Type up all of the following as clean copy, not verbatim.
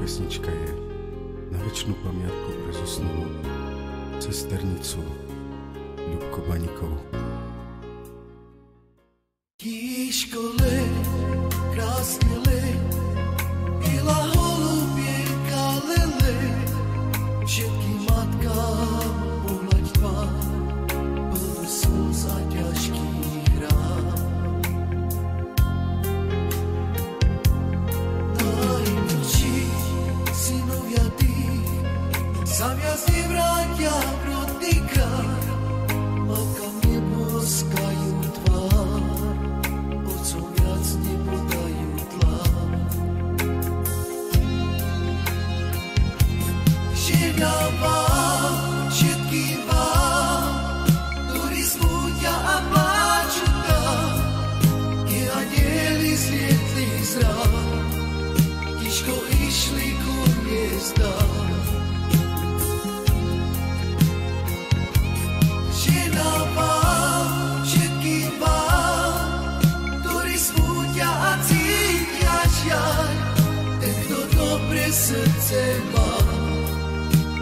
pesnička je na večnú pamiatku pre zosnulú sesternicu Ľubku Baníkovú. Tíško le, krásne le,ila holubienka lele, všetkým matkám pohľaď tvár, plnú slz a ťažkých rán. Najmilší synovia tí, sa viac nevrátia v rodný kraj, matkám neboskajú tvár, otcom viac nepodajú tlár. Žiadam vám, všetkým vám, ktorí smútia a pláču tam, kde anjeli zlietli z rán, tiško išli ku hviezdám. Žiadam vám, všetkým vám, ktorí smútia a cítia žiaľ, ten, kto dobre srdce má,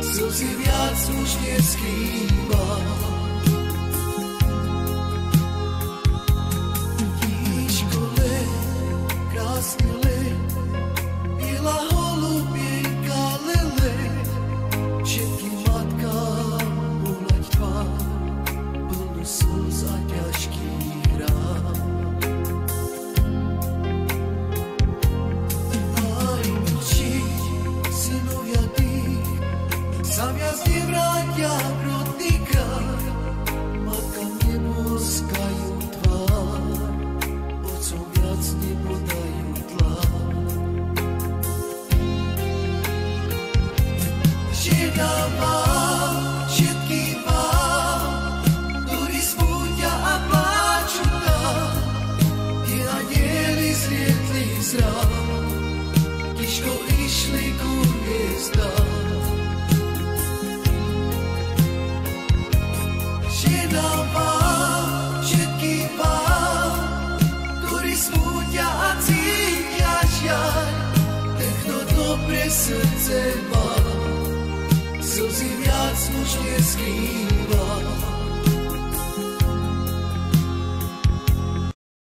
slzy viac už neschýva. Tíško le, krásne le,ila holubienka lele, všetkým matkám pohľaď tvár, plnú slz a ťažkých rán. Najmilší synovia tí, sa viac nevrátia v rodný kraj, matkám neboskajú tvár, otcom viac nepodajú tlár. Žiadam vám, všetkým vám, ktorí smútia a pláču tam, kde anjeli zlietli z rán, tiško išli ku hviezdám. Žiadam vám, všetkým vám, ktorí smútia a cítia žiaľ, ten, kto dobre srdce má, slzy viac už neschýva.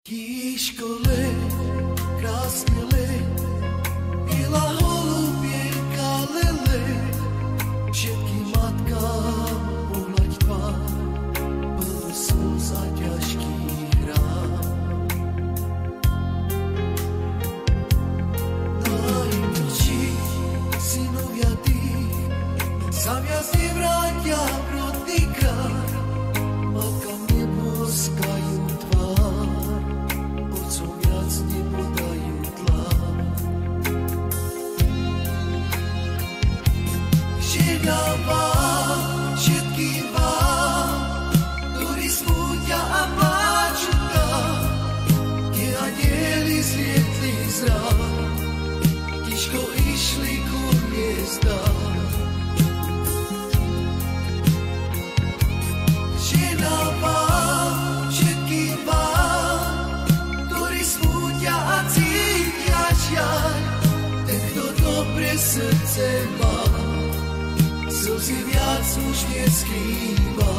Tíško le, krásne le,ila holubienka lele, všetkým matkám pohľaď tvár, plnú slz a ťažkých rán. Najmilší synovia tí, sa viac nevrátia v rodný kraj, matkám neboskajú tvár, otcom viac nepodajú tlár. Žiadam vám, všetkým vám, ktorí smútia a pláču tam, kde anjeli zlietli z rán, tiško išli ku hviezdám. Žiadam vám, všetkým vám, ktorí smútia a cítia žiaľ, ten, kto dobre srdce má, slzy viac už neschýva.